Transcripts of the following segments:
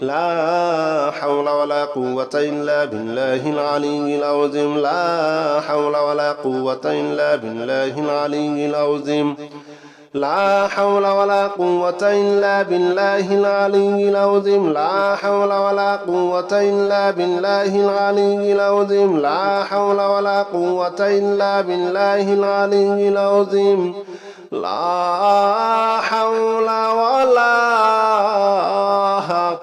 لا حول ولا قوة إلا بالله العلي العظيم لا حول ولا قوة إلا بالله العلي العظيم لا حول ولا قوة إلا بالله العلي العظيم لا حول ولا قوة إلا بالله العلي العظيم لا حول ولا قوة إلا بالله العلي العظيم لا حول ولا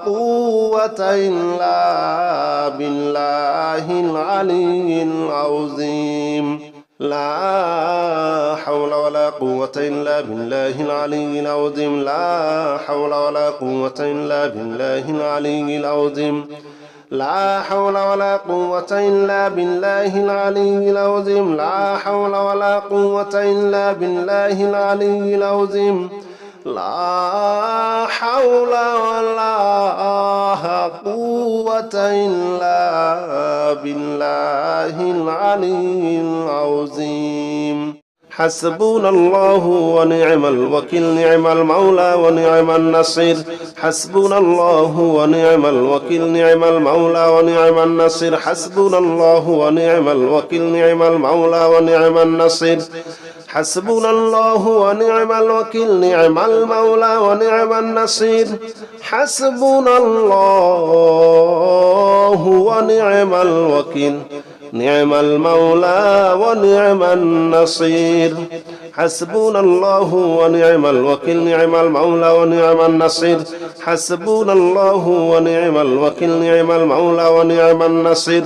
قوة إلا بالله العلي العظيم لا حول ولا قوة إلا بالله العلي العظيم لا حول ولا قوة إلا بالله العلي العظيم لا حول ولا قوة إلا بالله العلي العظيم لا حول ولا قوة إلا بالله العلي العظيم لا حول ولا قوة إلا بالله العلي العظيم حسبنا الله ونعم الوكيل نعم المولى ونعم النصير حسبنا الله ونعم الوكيل نعم المولى ونعم النصير حسبنا الله ونعم الوكيل نعم المولى ونعم النصير حسبنا الله ونعم الوكيل نعم المولى ونعم النصير حسبنا الله ونعم الوكيل نعم المولى ونعم النصير حسبنا الله ونعم الوكيل نعم المولى ونعم النصير حسبنا الله ونعم الوكيل نعم المولى ونعم النصير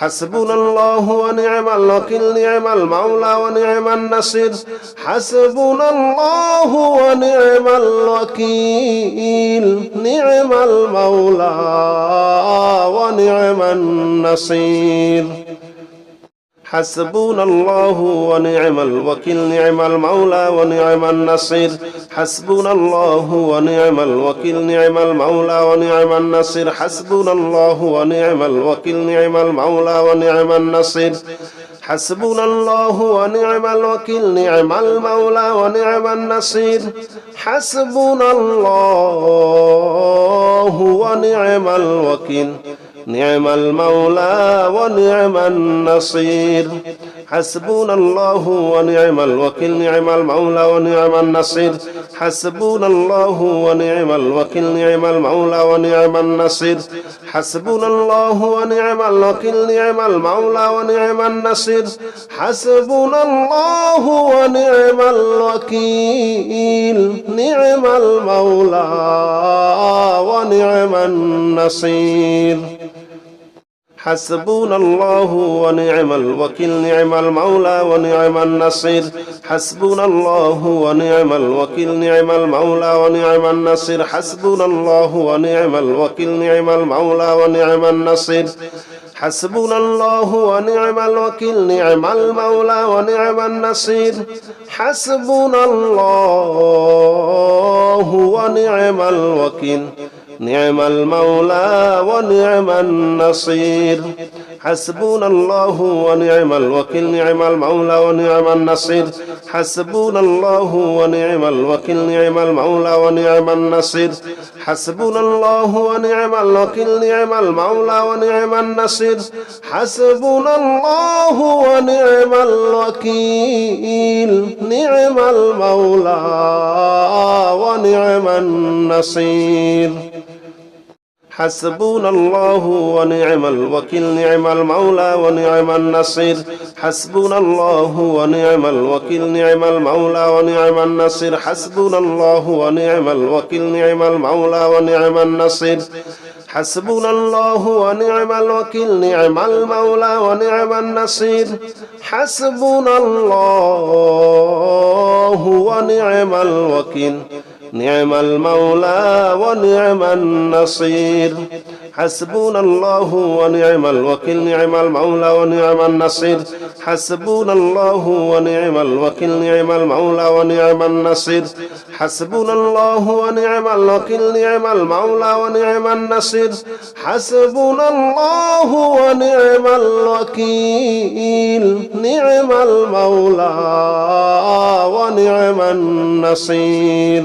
حسبنا الله ونعم الوكيل نعم المولى ونعم النصير حسبنا الله ونعم الوكيل نعم المولى ونعم النصير حسبنا الله ونعم الوكيل نعم المولى ونعم النصير حسبنا الله ونعم الوكيل نعم المولى ونعم النصير حسبنا الله ونعم الوكيل نعم المولى ونعم النصير حسبنا الله ونعم الوكيل نعم المولى ونعم النصير حسبنا الله ونعم الوكيل نعم المولى ونعم النصير حسبنا الله ونعم الوكيل نعم المولى ونعم النصير حسبنا الله ونعم الوكيل نعم المولى ونعم النصير حسبنا الله ونعم الوكيل نعم المولى ونعم النصير حسبنا الله ونعم الوكيل نعم المولى ونعم النصير حسبنا الله ونعم الوكيل نعم المولى ونعم النصير حسبنا الله ونعم الوكيل نعم المولى ونعم النصير حسبنا الله ونعم الوكيل نعم المولى ونعم النصير حسبنا الله ونعم الوكيل نعم المولى ونعم النصير حسبنا الله ونعم الوكيل نعم المولى ونعم النصير حسبنا الله ونعم الوكيل نعم المولى ونعم النصير حسبنا الله ونعم الوكيل نعم المولى ونعم النصير حسبنا الله ونعم الوكيل نعم المولى ونعم النصير حسبنا الله ونعم الوكيل نعم المولى ونعم النصير حسبنا الله ونعم الوكيل نعم المولى ونعم النصير حسبنا الله ونعم الوكيل نعم المولى ونعم النصير حسبنا الله ونعم الوكيل نعم المولى ونعم النصير حسبنا الله ونعم الوكيل نعم المولى ونعم النصير حسبنا الله ونعم الوكيل نعم المولى ونعم النصير حسبنا الله ونعم الوكيل نعم المولى ونعم النصير حسبنا الله ونعم الوكيل نعم المولى ونعم النصير حسبنا الله ونعم الوكيل نعم المولى ونعم النصير حسبنا الله ونعم الوكيل نعم المولى ونعم النصير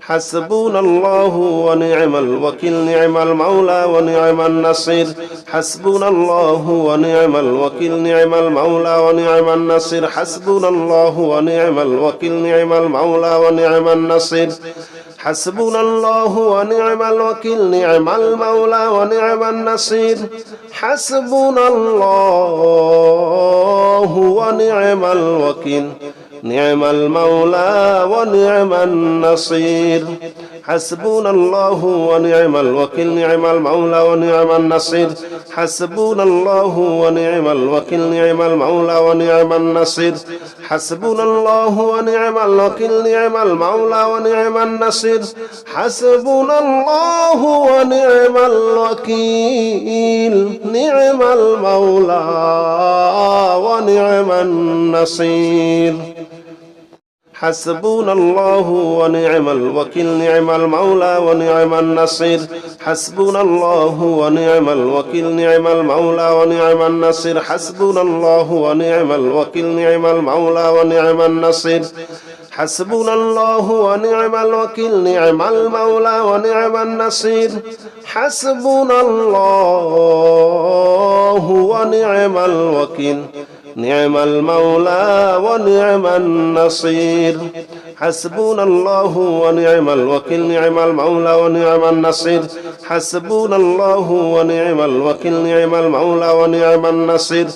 حسبنا الله ونعم الوكيل نعم المولى ونعم النصير حسبنا الله ونعم الوكيل نعم المولى ونعم النصير حسبنا الله ونعم الوكيل نعم المولى ونعم النصير حسبنا الله ونعم الوكيل نعم المولى ونعم النصير حسبنا الله ونعم الوكيل نعم المولى ونعم النصير حسبنا الله ونعم الوكيل نعم المولى ونعم النصير حسبنا الله ونعم الوكيل نعم المولى ونعم النصير حسبنا الله ونعم الوكيل نعم المولى ونعم النصير حسبنا الله ونعم الوكيل نعم المولى ونعم النصير حسبنا الله ونعم الوكيل نعم المولى ونعم النصير حسبنا الله ونعم الوكيل نعم المولى ونعم النصير حسبنا الله ونعم الوكيل نعم المولى ونعم النصير حسبنا الله ونعم الوكيل نعم المولى ونعم النصير حسبنا الله ونعم الوكيل نعم المولى ونعم النصير حسبنا الله ونعم الوكيل نعم المولى ونعم النصير حسبنا الله ونعم الوكيل نعم المولى ونعم النصير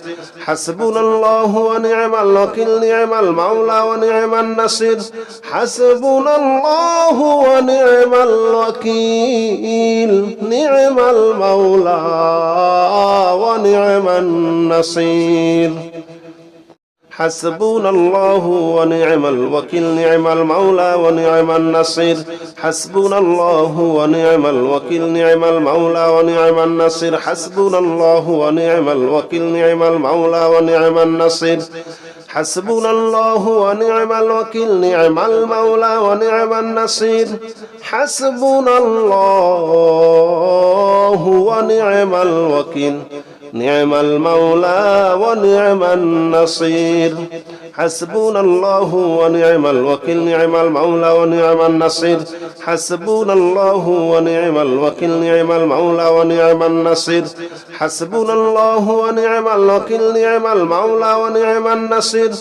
حسبنا الله ونعم الوكيل نعم المولى ونعم النصير حسبنا الله ونعم الوكيل نعم المولى ونعم النصير حسبنا الله ونعم الوكيل نعم المولى ونعم النصير حسبنا الله ونعم الوكيل نعم المولى ونعم النصير حسبنا الله ونعم الوكيل نعم المولى ونعم النصير حسبنا الله ونعم الوكيل نعم المولى ونعم النصير حسبنا الله ونعم الوكيل نعم المولى ونعم النصير حسبنا الله ونعم الوكيل نعم المولى ونعم النصير حسبنا الله ونعم الوكيل نعم المولى ونعم النصير حسبنا الله ونعم الوكيل نعم المولى ونعم النصير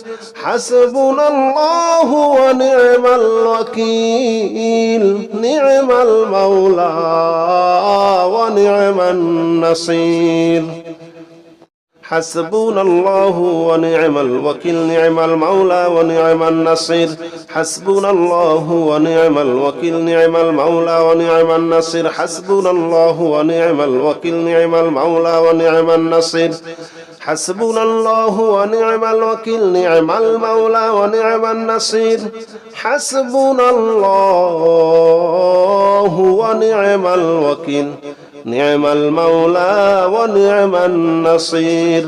حسبنا الله ونعم الوكيل نعم المولى ونعم النصير حسبنا الله ونعم الوكيل نعم المولى ونعم النصير حسبنا الله ونعم الوكيل نعم المولى ونعم النصير حسبنا الله ونعم الوكيل نعم المولى ونعم النصير حسبنا الله ونعم الوكيل نعم المولى ونعم النصير حسبنا الله ونعم الوكيل نعم المولى ونعم النصير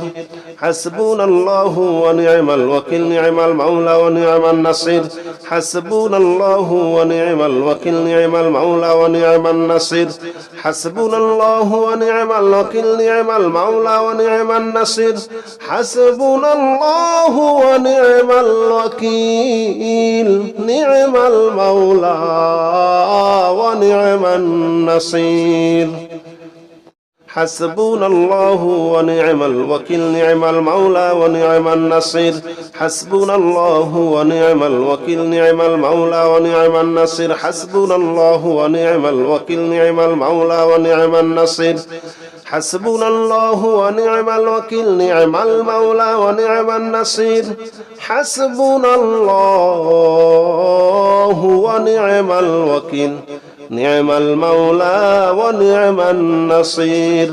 حسبنا الله ونعم الوكيل نعم المولى ونعم النصير حسبنا الله ونعم الوكيل نعم المولى ونعم النصير حسبنا الله ونعم الوكيل نعم المولى ونعم النصير حسبنا الله ونعم الوكيل نعم المولى ونعم النصير حسبنا الله ونعم الوكيل نعم المولى ونعم النصير حسبنا الله ونعم الوكيل نعم المولى ونعم النصير حسبنا الله ونعم الوكيل نعم المولى ونعم النصير حسبنا الله ونعم الوكيل نعم المولى ونعم النصير حسبنا الله ونعم الوكيل نعم المولى ونعم النصير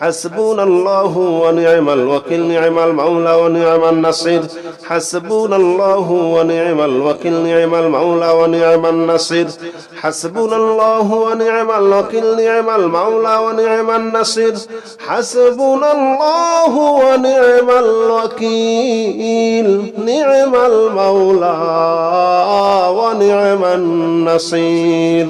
حسبنا الله ونعم الوكيل نعم المولى ونعم النصير حسبنا الله ونعم الوكيل نعم المولى ونعم النصير حسبنا الله ونعم الوكيل نعم المولى ونعم النصير حسبنا الله ونعم الوكيل نعم المولى ونعم النصير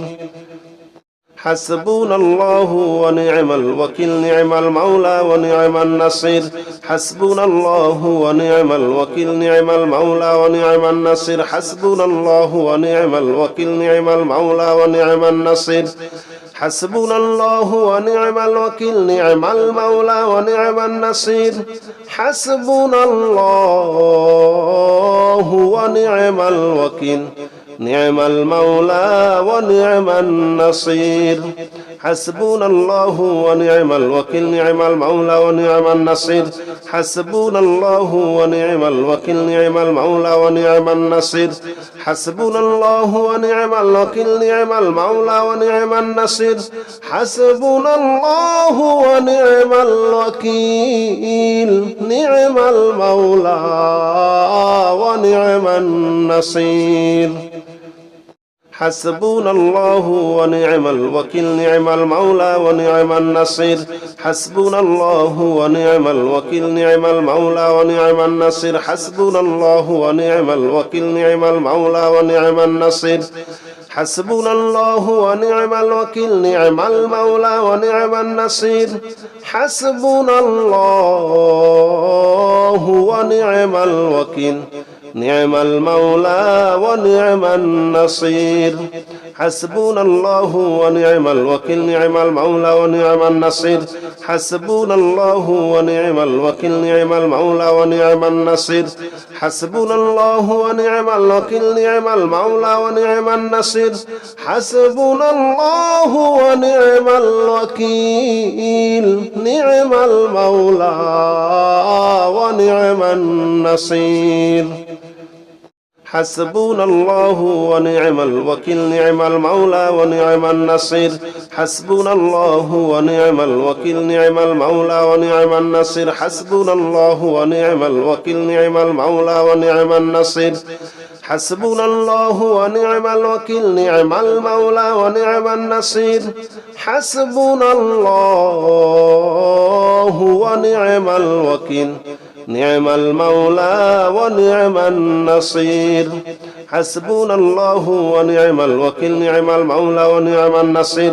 حسبنا الله ونعم الوكيل نعم المولى ونعم النصير حسبنا الله ونعم الوكيل نعم المولى ونعم النصير حسبنا الله ونعم الوكيل نعم المولى ونعم النصير حسبنا الله ونعم الوكيل نعم المولى ونعم النصير حسبنا الله ونعم الوكيل نعم المولى ونعم النصير حسبنا الله ونعم الوكيل نعم المولى ونعم النصير حسبنا الله ونعم الوكيل نعم المولى ونعم النصير حسبنا الله ونعم الوكيل نعم المولى ونعم النصير حسبنا الله ونعم الوكيل نعم المولى ونعم النصير حسبنا الله ونعم الوكيل نعم المولى ونعم النصير حسبنا الله ونعم الوكيل نعم المولى ونعم النصير حسبنا الله ونعم الوكيل نعم المولى ونعم النصير حسبنا الله ونعم الوكيل نعم المولى ونعم النصير حسبنا الله ونعم الوكيل نعم المولى ونعم النصير حسبنا الله ونعم الوكيل نعم المولى ونعم النصير حسبنا الله ونعم الوكيل نعم المولى ونعم النصير حسبنا الله ونعم الوكيل نعم المولى ونعم النصير حسبنا الله ونعم الوكيل نعم المولى ونعم النصير حسبنا الله ونعم الوكيل نعم المولى ونعم النصير حسبنا الله ونعم الوكيل نعم المولى ونعم النصير حسبنا الله ونعم الوكيل نعم المولى ونعم النصير حسبنا الله ونعم الوكيل نعم المولى ونعم النصير حسبنا الله ونعم الوكيل نعم المولى ونعم النصير حسبنا الله ونعم الوكيل نعم المولى ونعم النصير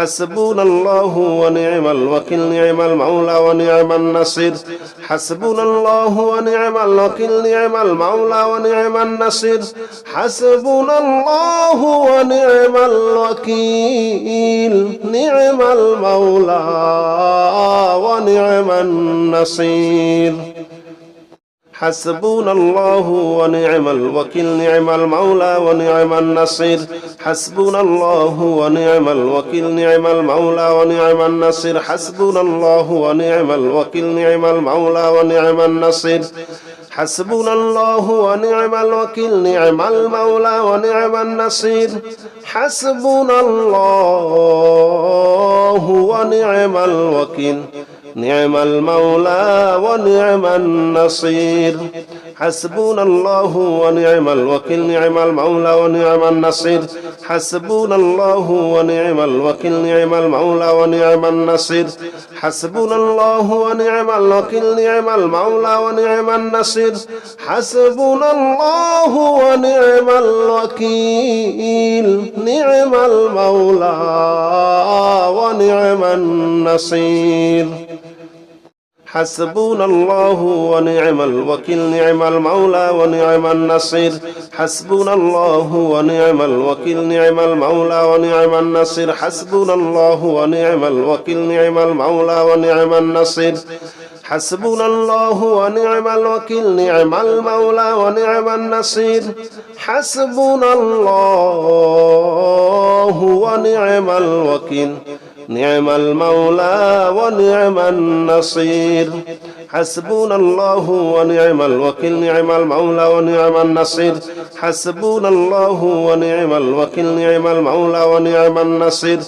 حسبنا الله ونعم الوكيل نعم المولى ونعم النصير حسبنا الله ونعم الوكيل نعم المولى ونعم النصير حسبنا الله ونعم الوكيل نعم المولى ونعم النصير حسبنا الله ونعم الوكيل نعم المولى ونعم النصير حسبنا الله ونعم الوكيل نعم المولى ونعم النصير حسبنا الله ونعم الوكيل نعم المولى ونعم النصير حسبنا الله ونعم الوكيل نعم المولى ونعم النصير حسبنا الله ونعم الوكيل نعم المولى ونعم النصير حسبنا الله ونعم الوكيل نعم المولى ونعم النصير حسبنا الله ونعم الوكيل نعم المولى ونعم النصير حسبنا الله ونعم الوكيل نعم المولى ونعم النصير حسبنا الله ونعم الوكيل نعم المولى ونعم النصير حسبنا الله ونعم الوكيل نعم المولى ونعم النصير حسبنا الله ونعم الوكيل نعم المولى ونعم النصير حسبنا الله ونعم الوكيل نعم المولى ونعم النصير حسبنا الله ونعم الوكيل نعم المولى ونعم النصير حسبنا الله ونعم الوكيل نعم المولى ونعم النصير حسبنا الله ونعم الوكيل نعم المولى ونعم النصير حسبنا الله ونعم الوكيل نعم المولى ونعم النصير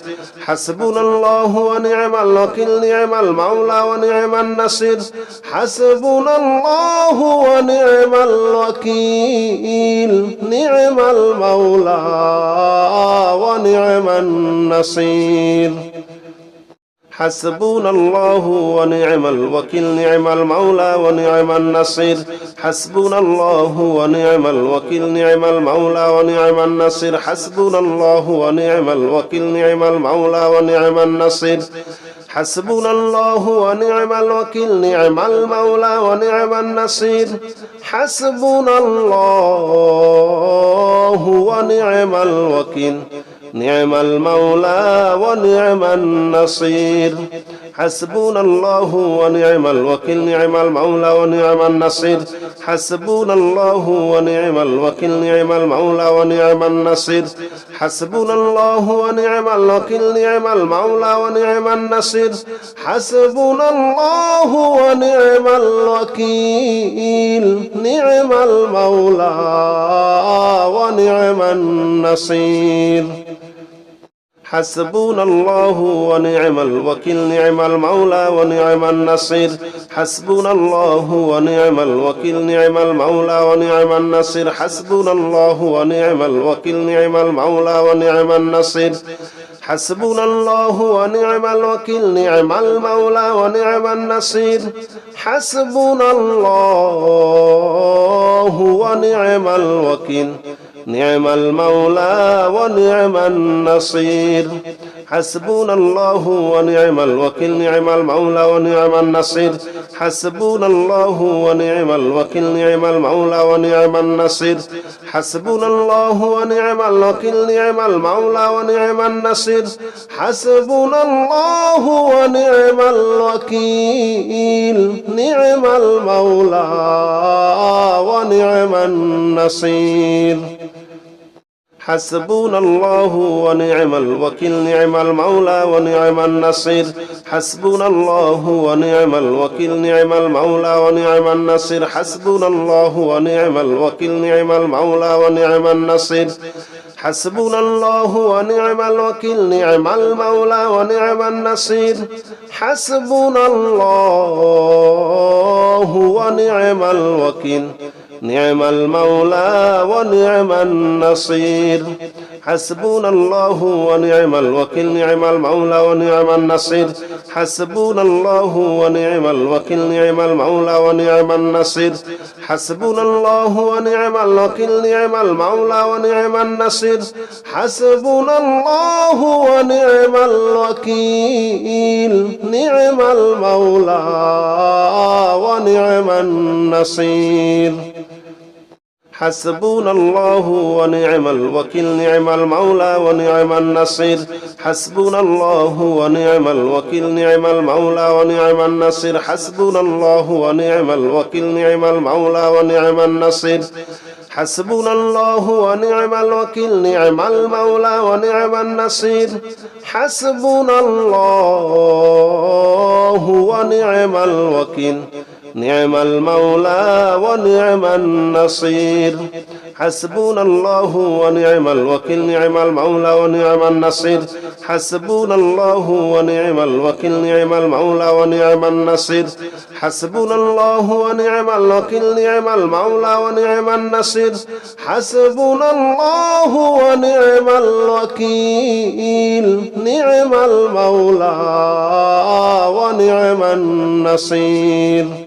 حسبنا الله ونعم الوكيل نعم المولى ونعم النصير حسبنا الله ونعم الوكيل نعم المولى ونعم النصير حسبنا الله ونعم الوكيل نعم المولى ونعم النصير حسبنا الله ونعم الوكيل نعم المولى ونعم النصير حسبنا الله ونعم الوكيل نعم المولى ونعم النصير حسبنا الله ونعم الوكيل نعم المولى ونعم النصير حسبنا الله ونعم الوكيل نعم المولى ونعم النصير حسبنا الله ونعم الوكيل نعم المولى ونعم النصير حسبنا الله ونعم الوكيل نعم المولى ونعم النصير حسبنا الله ونعم الوكيل نعم المولى ونعم النصير حسبنا الله ونعم الوكيل نعم المولى ونعم النصير حسبنا الله ونعم الوكيل نعم المولى ونعم النصير حسبنا الله ونعم الوكيل نعم المولى ونعم النصير حسبنا الله ونعم الوكيل نعم المولى ونعم النصير حسبنا الله ونعم الوكيل نعم المولى ونعم النصير حسبنا الله ونعم الوكيل نعم المولى ونعم النصير حسبنا الله ونعم الوكيل نعم المولى ونعم النصير حسبنا الله ونعم الوكيل نعم المولى ونعم النصير حسبنا الله ونعم الوكيل نعم المولى ونعم النصير حسبنا الله ونعم الوكيل نعم المولى ونعم النصير حسبنا الله ونعم الوكيل نعم المولى ونعم النصير حسبنا الله ونعم الوكيل نعم المولى ونعم النصير حسبنا الله ونعم الوكيل نعم المولى ونعم النصير حسبنا الله ونعم الوكيل نعم المولى ونعم النصير حسبنا الله ونعم الوكيل نعم المولى ونعم النصير حسبنا الله ونعم الوكيل نعم المولى ونعم النصير حسبنا الله ونعم الوكيل نعم المولى ونعم النصير حسبنا الله ونعم الوكيل نعم المولى ونعم النصير حسبنا الله ونعم الوكيل نعم المولى ونعم النصير حسبنا الله ونعم الوكيل نعم المولى ونعم النصير حسبنا الله ونعم الوكيل نعم المولى ونعم النصير حسبنا الله ونعم الوكيل نعم المولى ونعم النصير حسبنا الله ونعم الوكيل نعم المولى ونعم النصير حسبنا الله ونعم الوكيل نعم المولى ونعم النصير حسبنا الله ونعم الوكيل نعم المولى ونعم النصير حسبنا الله ونعم الوكيل نعم المولى ونعم النصير حسبنا الله ونعم الوكيل نعم المولى ونعم النصير حسبنا الله ونعم الوكيل نعم المولى ونعم النصير